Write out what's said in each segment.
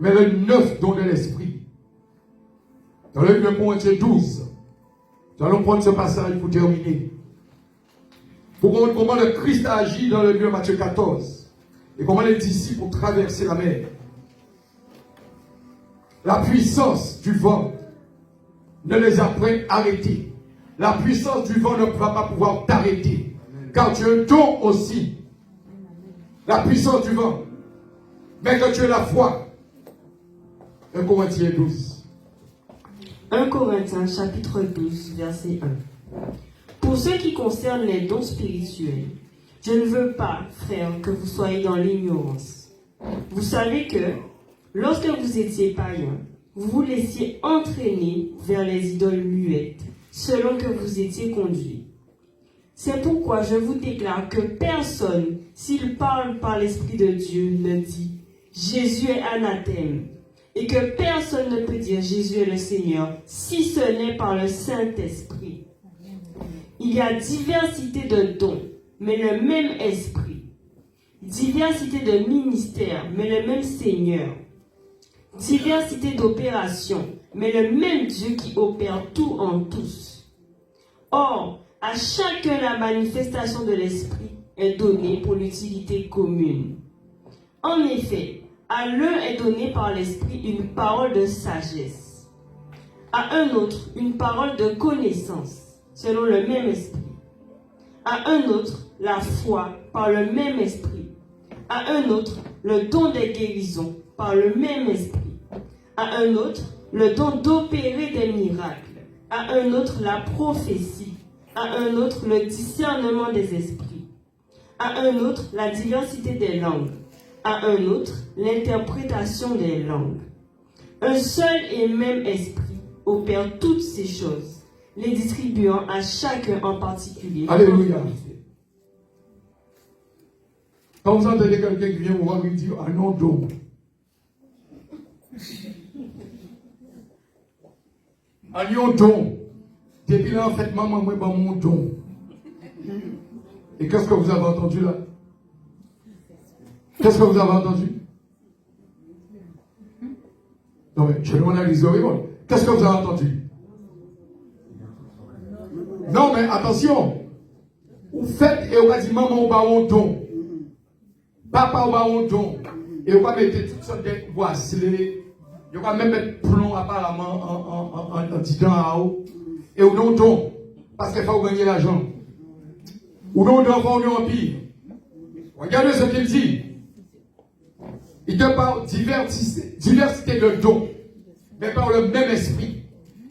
mais le 9 dons de l'esprit. Dans le 1 Corinthiens 12, nous allons prendre ce passage pour terminer. Pour comprendre comment le Christ a agi dans le 1 Matthieu 14 et comment les disciples ont traversé la mer. La puissance du vent ne les a point arrêtés. La puissance du vent ne va pas pouvoir t'arrêter. Car tu as un don aussi. La puissance du vent. Mais que tu as la foi. 1 Corinthiens 12. 1 Corinthiens chapitre 12, verset 1. Pour ce qui concerne les dons spirituels, je ne veux pas, frères, que vous soyez dans l'ignorance. Vous savez que, lorsque vous étiez païens, vous vous laissiez entraîner vers les idoles muettes, selon que vous étiez conduits. C'est pourquoi je vous déclare que personne, s'il parle par l'Esprit de Dieu, ne dit « Jésus est anathème » et que personne ne peut dire « Jésus est le Seigneur » si ce n'est par le Saint-Esprit. Il y a diversité de dons, mais le même Esprit. Diversité de ministères, mais le même Seigneur. Diversité d'opérations, mais le même Dieu qui opère tout en tous. Or, à chacun la manifestation de l'Esprit est donnée pour l'utilité commune. En effet, à l'un est donnée par l'Esprit une parole de sagesse, à un autre une parole de connaissance, selon le même Esprit, à un autre la foi par le même Esprit, à un autre le don des guérisons par le même Esprit, à un autre le don d'opérer des miracles, à un autre la prophétie, à un autre le discernement des esprits, à un autre la diversité des langues, à un autre l'interprétation des langues. Un seul et même esprit opère toutes ces choses, les distribuant à chacun en particulier. Alléluia. Quand vous entendez quelqu'un qui vient vous voir, il dit « Ah non, donc. » Ah non, donc. Depuis là, en fait, maman, moi, mon don. Et qu'est-ce que vous avez entendu là? Qu'est-ce que vous avez entendu? Non, mais je demande à l'Israël. Qu'est-ce que vous avez entendu? Non, mais attention. Vous faites et vous avez dit maman, on don. Papa, on don. Et vous avez mettre toutes sortes de bracelets. Vous avez même mettre plomb apparemment en disant à haut. Et vous non don. Parce qu'il faut gagner l'argent. Ou non don pour nous empire. Regardez ce qu'il dit. Il te parle diversité de dons, mais par le même esprit.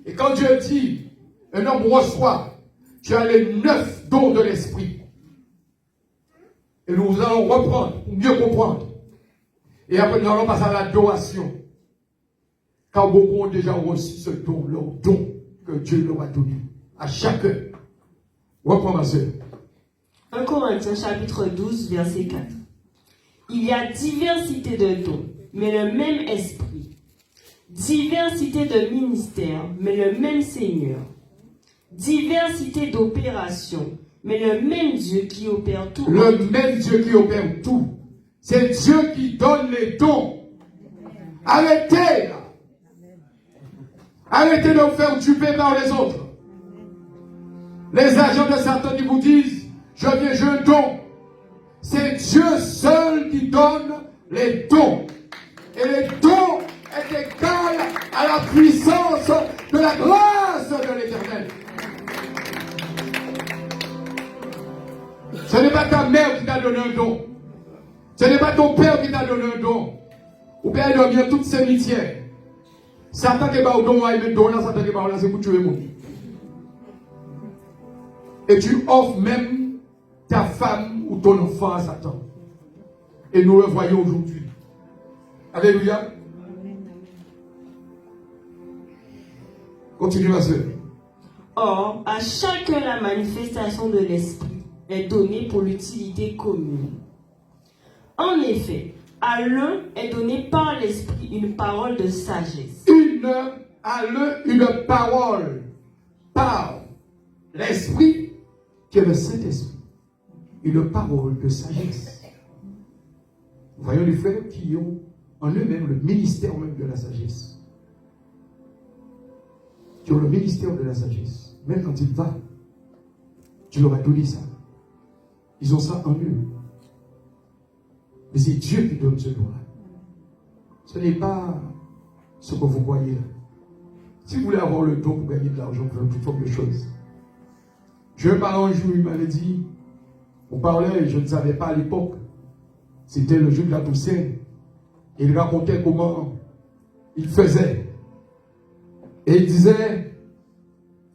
Et quand Dieu dit, un homme reçoit, tu as les 9 dons de l'esprit. Et nous allons reprendre, pour mieux comprendre. Et après, nous allons passer à l'adoration. Car beaucoup ont déjà reçu ce don, leur don que Dieu leur a donné. À chacun. Reprends ma soeur. 1 Corinthiens chapitre 12, verset 4. Il y a diversité de dons, mais le même esprit. Diversité de ministères, mais le même Seigneur. Diversité d'opérations, mais le même Dieu qui opère tout. Le même Dieu qui opère tout. C'est Dieu qui donne les dons. Arrêtez là. Arrêtez de vous faire duper par les autres. Les agents de Satan qui vous disent, je viens, j'ai un don. C'est Dieu seul qui donne les dons. Et les dons est égal à la puissance de la grâce de l'Éternel. Ce n'est pas ta mère qui t'a donné un don. Ce n'est pas ton père qui t'a donné un don. Ou bien il devient toute cimetière. Satan qui va au don, il met don là, Satan qui va là, c'est pour tuer mon. Et tu offres même ta femme ou ton enfant à Satan. Et nous le voyons aujourd'hui. Alléluia. Continue ma soeur. Or, à chacun la manifestation de l'esprit est donnée pour l'utilité commune. En effet, à l'un est donnée par l'esprit une parole de sagesse. À l'un une parole par l'esprit qui est le Saint-Esprit. Une parole de sagesse. Voyons les frères qui ont en eux-mêmes le ministère même de la sagesse. Qui ont le ministère de la sagesse. Même quand il va, tu leur as donné ça. Ils ont ça en eux. Mais c'est Dieu qui donne ce don-là. Ce n'est pas ce que vous voyez là. Si vous voulez avoir le don pour gagner de l'argent, pour faire toute forme de choses. Je parlais un jour, il m'avait dit, on parlait, je ne savais pas à l'époque, c'était le jour de la Toussaint. Il racontait comment il faisait. Et il disait,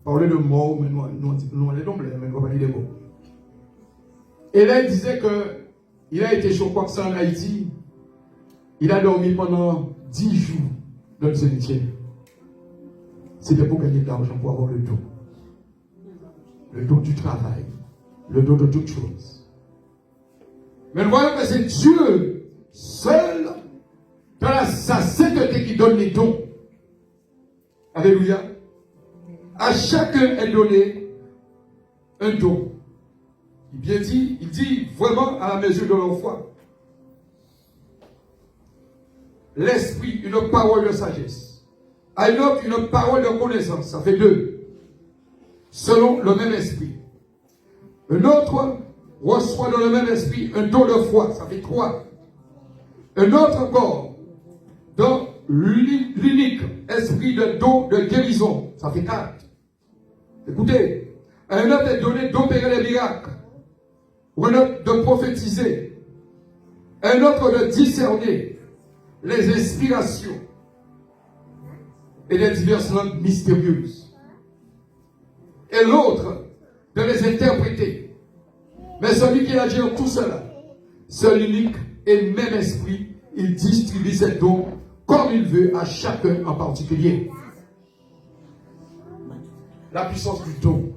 parler de mort, mais nous allons tomber, mais nous allons parler de mort. Et là, il disait qu'il a été choqué ça en Haïti. Il a dormi pendant 10 jours dans le cimetière. C'était pour gagner de l'argent, pour avoir le don. Le don du travail. Le don de toutes choses. Mais nous voyons que c'est Dieu seul, dans sa sainteté, qui donne les dons. Alléluia. À chacun est donné un don. Il dit vraiment à la mesure de leur foi. L'esprit, une parole de sagesse. À une autre, une parole de connaissance. Ça fait 2. Selon le même esprit. Un autre reçoit dans le même esprit un don de foi. Ça fait 3. Un autre encore, dans l'unique esprit de don de guérison. Ça fait 4. Écoutez, un autre est donné d'opérer les miracles. Ou un autre de prophétiser. Un autre de discerner les inspirations et les diverses langues mystérieuses. Et l'autre de les interpréter. Mais celui qui agit en tout cela, seul unique et même esprit, il distribue ses dons comme il veut à chacun en particulier. La puissance du don.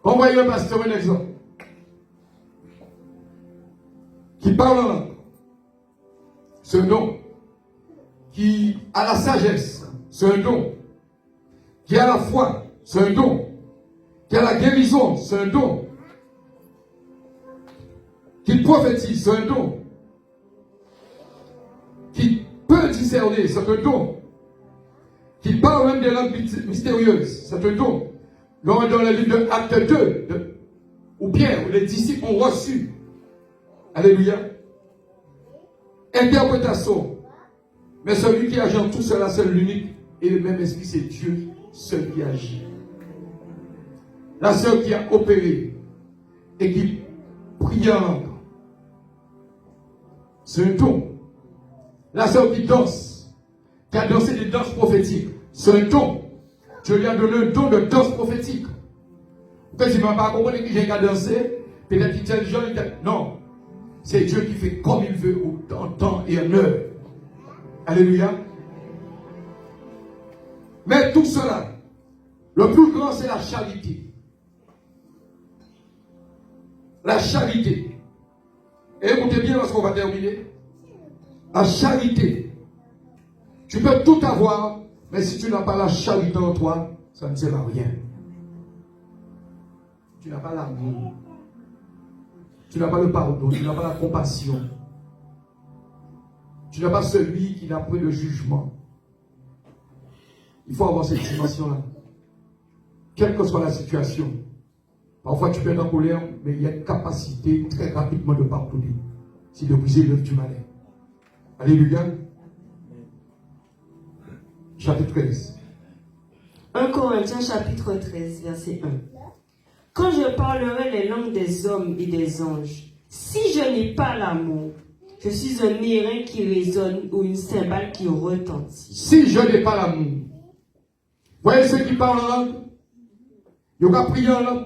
Envoyez un pasteur un exemple. Qui parle en langue. C'est un don. Qui a la sagesse. C'est un don. Qui a la foi. C'est un don. Qui a la guérison. C'est un don. Qui prophétise. C'est un don. Qui peut discerner. C'est un don. Qui parle même des langues mystérieuses. C'est un don. Dans le livre de Acte 2, où Pierre, où les disciples ont reçu. Alléluia. Interprétation. Mais celui qui agit en tout cela, c'est l'unique et le même esprit, c'est Dieu seul qui agit. La sœur qui a opéré et qui prie en langue, c'est un don. La sœur qui danse, qui a dansé des danses prophétiques, c'est un don. Dieu lui a donné un don de danse prophétique. Peut-être qu'il ne m'a pas compris que j'ai qu'à danser, peut-être qu'il tient le genre, non. C'est Dieu qui fait comme il veut, en temps et en heure. Alléluia. Mais tout cela, le plus grand, c'est la charité. La charité. Et écoutez bien lorsqu'on va terminer. La charité. Tu peux tout avoir, mais si tu n'as pas la charité en toi, ça ne sert à rien. Tu n'as pas l'amour. Tu n'as pas le pardon, tu n'as pas la compassion. Tu n'as pas celui qui n'a pris le jugement. Il faut avoir cette dimension-là. Quelle que soit la situation. Parfois tu peux être en colère, mais il y a une capacité très rapidement de pardonner. Si de briser l'œuvre du malin. Alléluia. Chapitre 13. 1 Corinthiens chapitre 13, verset 1. Quand je parlerai les langues des hommes et des anges, si je n'ai pas l'amour, je suis un airain qui résonne ou une cymbale qui retentit. Si je n'ai pas l'amour, voyez ceux qui parlent en langue, ils ont prié en langue,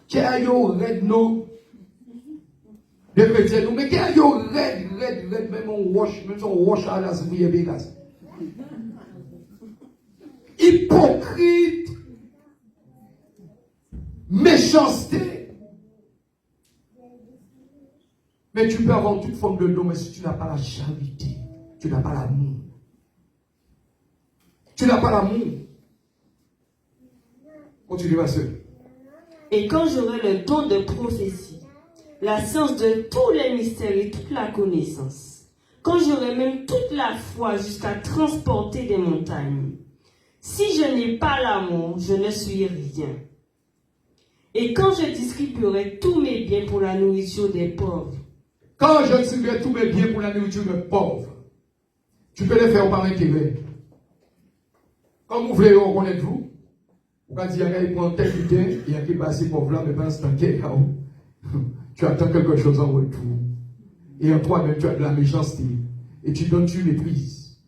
qui a eu red non de chrétiens, mais qui a eu red, même on wash à la semaine Vegas. Hypocrite, méchanceté. Mais tu peux avoir toute forme de don, mais si tu n'as pas la charité, tu n'as pas l'amour. Tu n'as pas l'amour. Continue, ma soeur. Et quand j'aurai le don de prophétie, la science de tous les mystères et toute la connaissance, quand j'aurai même toute la foi jusqu'à transporter des montagnes, si je n'ai pas l'amour, je ne suis rien. Et quand je distribuerai tous mes biens pour la nourriture des pauvres, quand je distribuerai tous mes biens pour la nourriture des pauvres, tu peux les faire par intérêt. Comme vous voulez reconnaître vous, vous pouvez dire qu'il prend tel butin, il y a qui passe pauvre là, mais pas un tu attends quelque chose en retour. Et en toi-même, tu as de la méchanceté. Et tu donnes, tu méprises.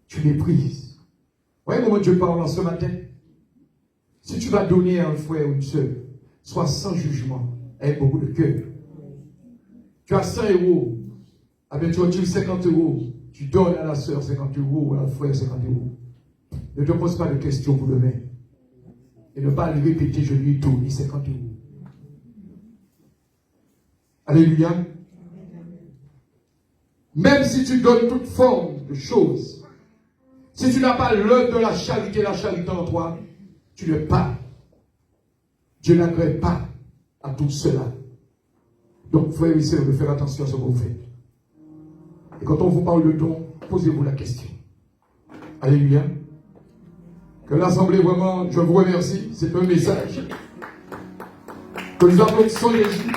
Tu méprises. Vous voyez comment Dieu parle en ce matin? Si tu vas donner à un frère ou une soeur, sois sans jugement, avec beaucoup de cœur. Tu as 100 euros, ah bien tu retires 50 euros, tu donnes à la soeur 50 euros ou à un frère 50 euros. Ne te pose pas de questions pour demain. Et ne pas le répéter, je lui ai donné 50 euros. Alléluia. Même si tu donnes toute forme de choses, si tu n'as pas l'œuvre de la charité en toi, tu n'es pas. Dieu n'agrée pas à tout cela. Donc, frères et sœurs, de faire attention à ce que vous faites. Et quand on vous parle de don, posez-vous la question. Alléluia. Que l'Assemblée, vraiment, je vous remercie. C'est un message. Que nous applaudissons Jésus.